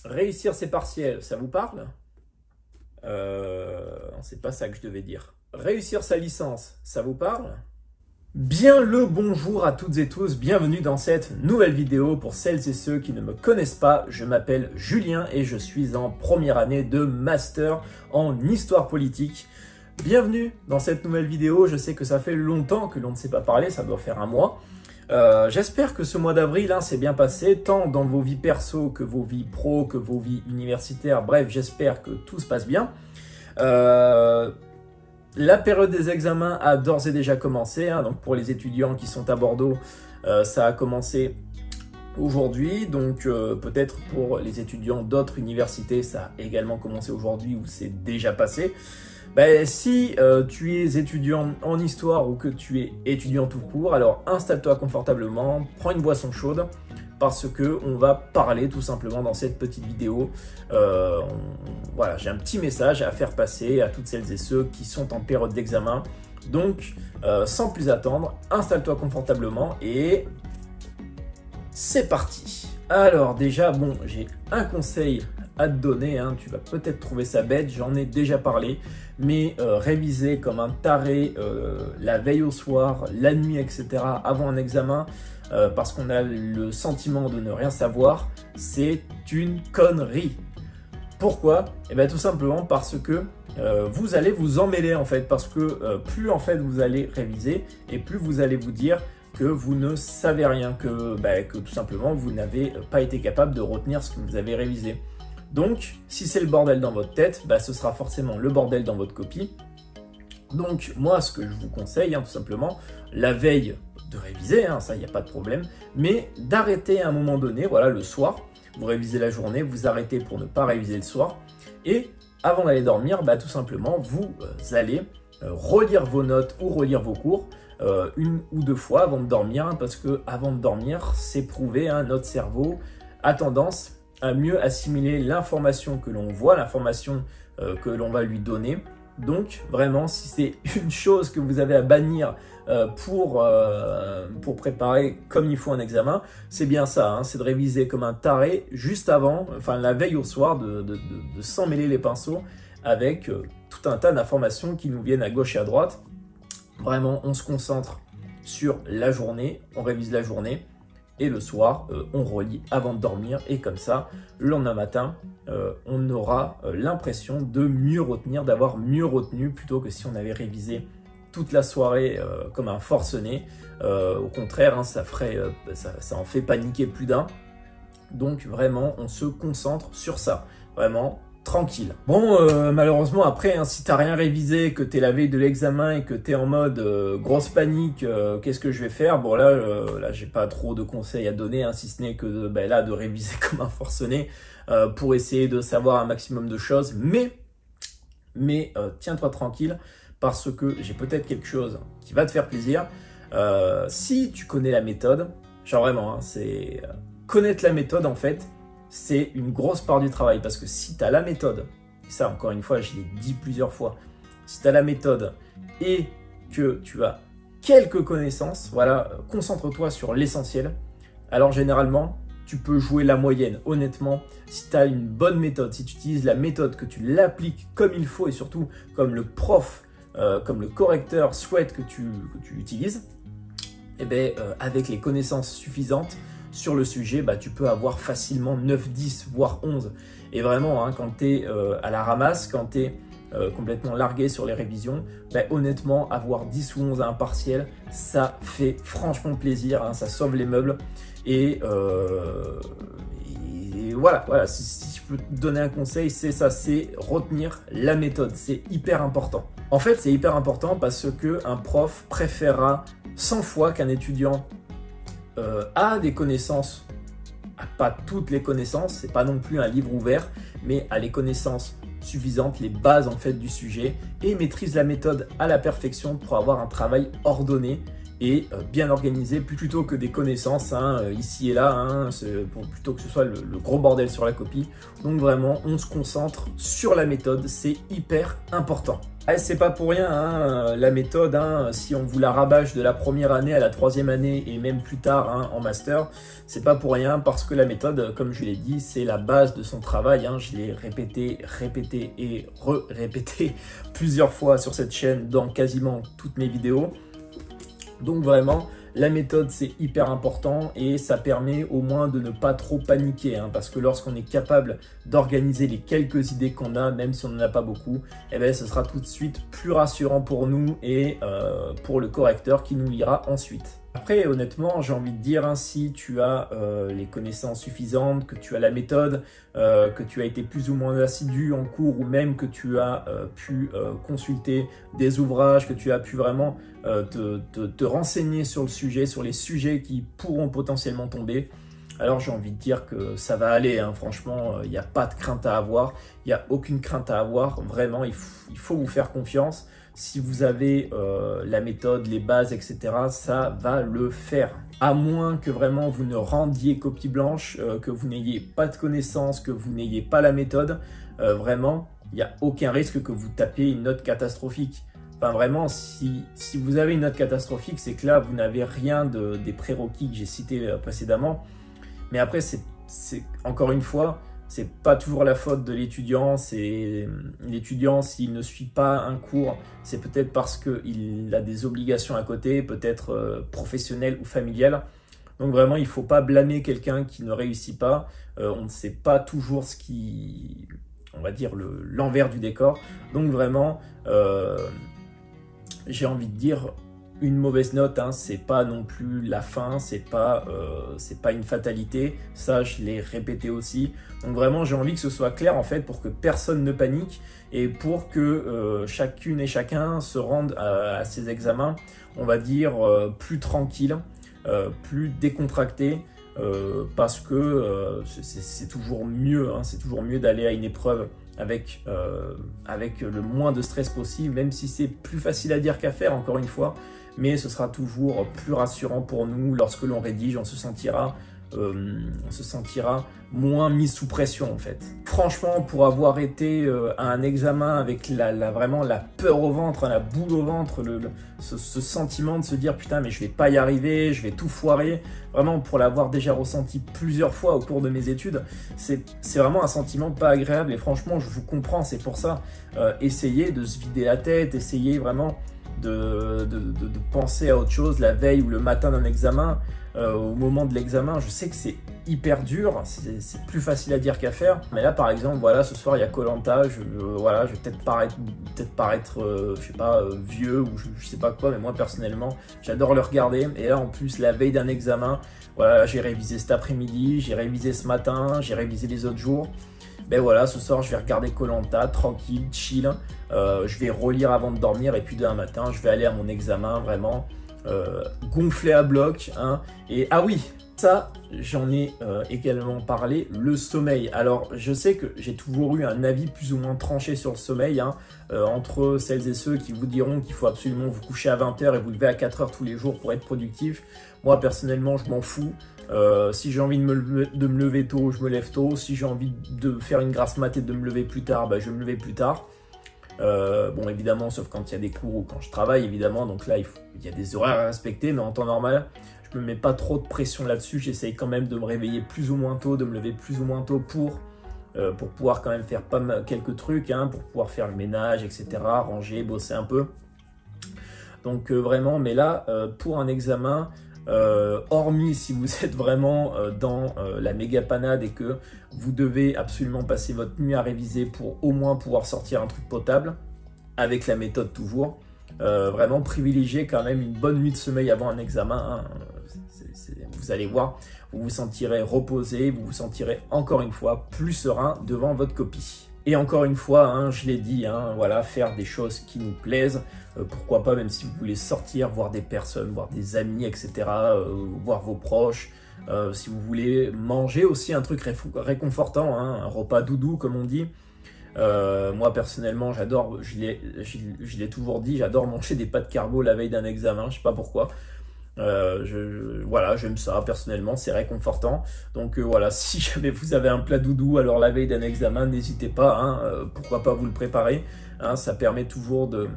Réussir ses partiels, ça vous parle? C'est pas ça que je devais dire. Réussir sa licence, ça vous parle? Bien le bonjour à toutes et tous, bienvenue dans cette nouvelle vidéo. Pour celles et ceux qui ne me connaissent pas, je m'appelle Julien et je suis en première année de master en histoire politique. Bienvenue dans cette nouvelle vidéo, je sais que ça fait longtemps que l'on ne s'est pas parlé, ça doit faire un mois. J'espère que ce mois d'avril s'est bien passé, tant dans vos vies perso que vos vies pro, que vos vies universitaires. Bref, j'espère que tout se passe bien. La période des examens a d'ores et déjà commencé. Donc pour les étudiants qui sont à Bordeaux, ça a commencé aujourd'hui. Donc peut-être pour les étudiants d'autres universités, ça a également commencé aujourd'hui ou c'est déjà passé. Si tu es étudiant en histoire ou que tu es étudiant tout court, alors installe-toi confortablement, prends une boisson chaude parce que on va parler tout simplement dans cette petite vidéo. Voilà, j'ai un petit message à faire passer à toutes celles et ceux qui sont en période d'examen. Donc, sans plus attendre, installe-toi confortablement et c'est parti. Alors déjà, bon, j'ai un conseil à te donner, tu vas peut-être trouver ça bête, j'en ai déjà parlé, mais réviser comme un taré la veille au soir, la nuit, etc. avant un examen, parce qu'on a le sentiment de ne rien savoir, c'est une connerie. Pourquoi? Eh bien tout simplement parce que vous allez vous emmêler en fait, parce que plus en fait vous allez réviser et plus vous allez vous dire que vous ne savez rien, que tout simplement vous n'avez pas été capable de retenir ce que vous avez révisé. Donc, si c'est le bordel dans votre tête, ce sera forcément le bordel dans votre copie. Donc, moi, ce que je vous conseille, tout simplement, la veille de réviser, ça, il n'y a pas de problème, mais d'arrêter à un moment donné, voilà, le soir, vous révisez la journée, vous arrêtez pour ne pas réviser le soir, et avant d'aller dormir, tout simplement, vous allez relire vos notes ou relire vos cours, une ou deux fois avant de dormir, parce que avant de dormir, c'est prouvé, notre cerveau a tendance à mieux assimiler l'information que l'on voit, l'information que l'on va lui donner. Donc vraiment, si c'est une chose que vous avez à bannir pour préparer comme il faut un examen, c'est bien ça, c'est de réviser comme un taré juste avant, enfin la veille au soir, de s'en mêler les pinceaux avec tout un tas d'informations qui nous viennent à gauche et à droite. Vraiment, on se concentre sur la journée, on révise la journée, et le soir, on relit avant de dormir. Et comme ça, le lendemain matin, on aura l'impression de mieux retenir, d'avoir mieux retenu, plutôt que si on avait révisé toute la soirée comme un forcené. Au contraire, ça en fait paniquer plus d'un. Donc vraiment, on se concentre sur ça. Vraiment, tranquille. Bon, malheureusement, après, si t'as rien révisé, que t'es la veille de l'examen et que t'es en mode grosse panique, qu'est-ce que je vais faire? Bon, là j'ai pas trop de conseils à donner, si ce n'est que de réviser comme un forcené pour essayer de savoir un maximum de choses. Mais tiens-toi tranquille, parce que j'ai peut-être quelque chose qui va te faire plaisir. Si tu connais la méthode, genre vraiment, c'est connaître la méthode en fait, c'est une grosse part du travail, parce que si tu as la méthode, et ça encore une fois je l'ai dit plusieurs fois, si tu as la méthode et que tu as quelques connaissances, voilà, concentre-toi sur l'essentiel, alors généralement tu peux jouer la moyenne. Honnêtement, si tu as une bonne méthode, si tu utilises la méthode, que tu l'appliques comme il faut et surtout comme le prof, comme le correcteur souhaite que tu utilises, avec les connaissances suffisantes sur le sujet, tu peux avoir facilement 9, 10, voire 11. Et vraiment, quand tu es à la ramasse, quand tu es complètement largué sur les révisions, honnêtement, avoir 10 ou 11 à un partiel, ça fait franchement plaisir, ça sauve les meubles. Et voilà, si je peux te donner un conseil, c'est ça, c'est retenir la méthode, c'est hyper important. En fait, c'est hyper important parce qu'un prof préférera 100 fois qu'un étudiant a des connaissances, pas toutes les connaissances, c'est pas non plus un livre ouvert, mais a les connaissances suffisantes, les bases en fait du sujet, et maîtrise la méthode à la perfection pour avoir un travail ordonné et bien organisé plutôt que des connaissances ici et là, plutôt que ce soit le gros bordel sur la copie. Donc vraiment, on se concentre sur la méthode, c'est hyper important. Et c'est pas pour rien, la méthode, si on vous la rabâche de la première année à la troisième année et même plus tard en master, c'est pas pour rien parce que la méthode, comme je l'ai dit, c'est la base de son travail. Je l'ai répété et répété plusieurs fois sur cette chaîne dans quasiment toutes mes vidéos. Donc vraiment, la méthode c'est hyper important et ça permet au moins de ne pas trop paniquer parce que lorsqu'on est capable d'organiser les quelques idées qu'on a, même si on n'en a pas beaucoup, ce sera tout de suite plus rassurant pour nous et pour le correcteur qui nous lira ensuite. Après, honnêtement, j'ai envie de dire, si tu as les connaissances suffisantes, que tu as la méthode, que tu as été plus ou moins assidu en cours ou même que tu as pu consulter des ouvrages, que tu as pu vraiment te renseigner sur le sujet, sur les sujets qui pourront potentiellement tomber, alors j'ai envie de dire que ça va aller. Franchement, il n'y a pas de crainte à avoir, il n'y a aucune crainte à avoir, vraiment, il faut vous faire confiance. Si vous avez la méthode, les bases, etc., ça va le faire. À moins que vraiment vous ne rendiez copie blanche, que vous n'ayez pas de connaissances, que vous n'ayez pas la méthode, vraiment, il n'y a aucun risque que vous tapiez une note catastrophique. Enfin vraiment, si vous avez une note catastrophique, c'est que là, vous n'avez rien des prérequis que j'ai cités précédemment. Mais après, c'est encore une fois, c'est pas toujours la faute de l'étudiant. C'est l'étudiant, s'il ne suit pas un cours, c'est peut-être parce qu'il a des obligations à côté, peut-être professionnelles ou familiales. Donc vraiment, il ne faut pas blâmer quelqu'un qui ne réussit pas. On ne sait pas toujours ce qui, on va dire, l'envers du décor. Donc vraiment, j'ai envie de dire, une mauvaise note, c'est pas non plus la fin, c'est pas une fatalité. Ça, je l'ai répété aussi. Donc vraiment, j'ai envie que ce soit clair en fait pour que personne ne panique et pour que chacune et chacun se rende à ces examens, on va dire, plus tranquille, plus décontracté. Parce que c'est toujours mieux, c'est toujours mieux d'aller à une épreuve avec le moins de stress possible, même si c'est plus facile à dire qu'à faire, encore une fois, mais ce sera toujours plus rassurant pour nous lorsque l'on rédige, on se sentira moins mis sous pression en fait. Franchement, pour avoir été à un examen avec vraiment la peur au ventre, la boule au ventre, ce sentiment de se dire putain mais je vais pas y arriver, je vais tout foirer, vraiment pour l'avoir déjà ressenti plusieurs fois au cours de mes études, c'est vraiment un sentiment pas agréable et franchement je vous comprends, c'est pour ça, essayez de se vider la tête, essayez vraiment de penser à autre chose la veille ou le matin d'un examen. Au moment de l'examen, je sais que c'est hyper dur, c'est plus facile à dire qu'à faire. Mais là, par exemple, voilà, ce soir il y a Koh-Lanta, voilà, je vais peut-être paraître, je sais pas, vieux ou je sais pas quoi, mais moi personnellement, j'adore le regarder. Et là, en plus, la veille d'un examen, voilà, j'ai révisé cet après-midi, j'ai révisé ce matin, j'ai révisé les autres jours. Ben voilà, ce soir, je vais regarder Koh-Lanta, tranquille, chill. Je vais relire avant de dormir et puis demain matin, je vais aller à mon examen vraiment gonflé à bloc. Et ah oui, ça, j'en ai également parlé, le sommeil. Alors, je sais que j'ai toujours eu un avis plus ou moins tranché sur le sommeil, entre celles et ceux qui vous diront qu'il faut absolument vous coucher à 20 h et vous lever à 4 h tous les jours pour être productif. Moi, personnellement, je m'en fous. Si j'ai envie de me lever tôt, je me lève tôt. Si j'ai envie de faire une grasse mat et de me lever plus tard, je vais me lever plus tard. Bon, évidemment, sauf quand il y a des cours ou quand je travaille, évidemment. Donc là, il y a des horaires à respecter, mais en temps normal, je me mets pas trop de pression là-dessus. J'essaye quand même de me réveiller plus ou moins tôt, de me lever plus ou moins tôt pour pouvoir quand même faire quelques trucs, pour pouvoir faire le ménage, etc., ranger, bosser un peu. Donc vraiment, mais là, pour un examen, hormis si vous êtes vraiment dans la méga panade et que vous devez absolument passer votre nuit à réviser pour au moins pouvoir sortir un truc potable, avec la méthode toujours, vraiment privilégiez quand même une bonne nuit de sommeil avant un examen. Vous allez voir, vous vous sentirez reposé, vous vous sentirez encore une fois plus serein devant votre copie. Et encore une fois, je l'ai dit, voilà, faire des choses qui nous plaisent. Pourquoi pas, même si vous voulez sortir, voir des personnes, voir des amis, etc., voir vos proches. Si vous voulez manger aussi un truc réconfortant, un repas doudou comme on dit. Moi personnellement, j'adore, je l'ai toujours dit, j'adore manger des pâtes carbo la veille d'un examen, je sais pas pourquoi. Voilà, j'aime ça personnellement, c'est réconfortant. Donc voilà, si jamais vous avez un plat doudou, alors la veille d'un examen, n'hésitez pas, hein, pourquoi pas vous le préparer. Hein, ça permet toujours de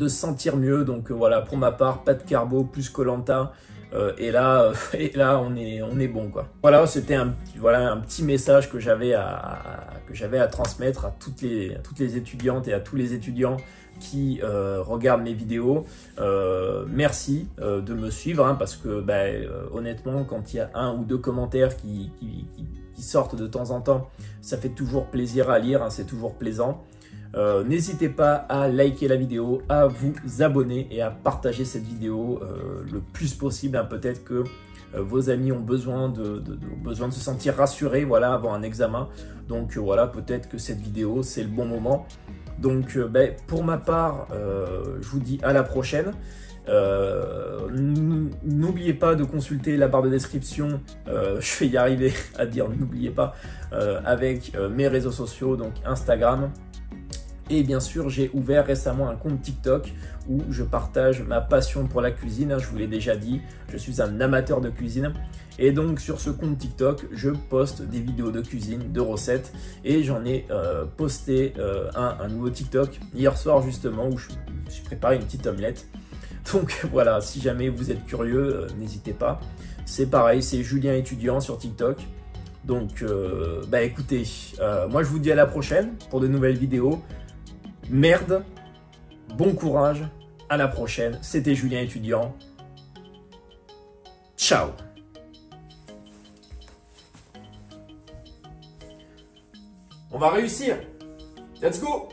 se sentir mieux. Donc voilà, pour ma part, pas de carbo, plus koh et là, on est bon quoi. Voilà, c'était un petit message que j'avais à transmettre à toutes les étudiantes et à tous les étudiants qui regardent mes vidéos. Merci de me suivre, hein, parce que honnêtement, quand il y a 1 ou 2 commentaires qui sortent de temps en temps, ça fait toujours plaisir à lire, hein, c'est toujours plaisant. N'hésitez pas à liker la vidéo, à vous abonner et à partager cette vidéo le plus possible, hein. Peut-être que vos amis ont besoin de se sentir rassurés, voilà, avant un examen. Donc voilà, peut-être que cette vidéo, c'est le bon moment. Donc pour ma part, je vous dis à la prochaine. N'oubliez pas de consulter la barre de description, je vais y arriver à dire n'oubliez pas, avec mes réseaux sociaux, donc Instagram. Et bien sûr, j'ai ouvert récemment un compte TikTok où je partage ma passion pour la cuisine. Je vous l'ai déjà dit, je suis un amateur de cuisine. Et donc sur ce compte TikTok, je poste des vidéos de cuisine, de recettes. Et j'en ai posté un nouveau TikTok hier soir justement où je me suis préparé une petite omelette. Donc voilà, si jamais vous êtes curieux, n'hésitez pas. C'est pareil, c'est Julien Étudiant sur TikTok. Donc écoutez, moi je vous dis à la prochaine pour de nouvelles vidéos. Merde, bon courage, à la prochaine. C'était Julien Étudiant. Ciao. On va réussir. Let's go.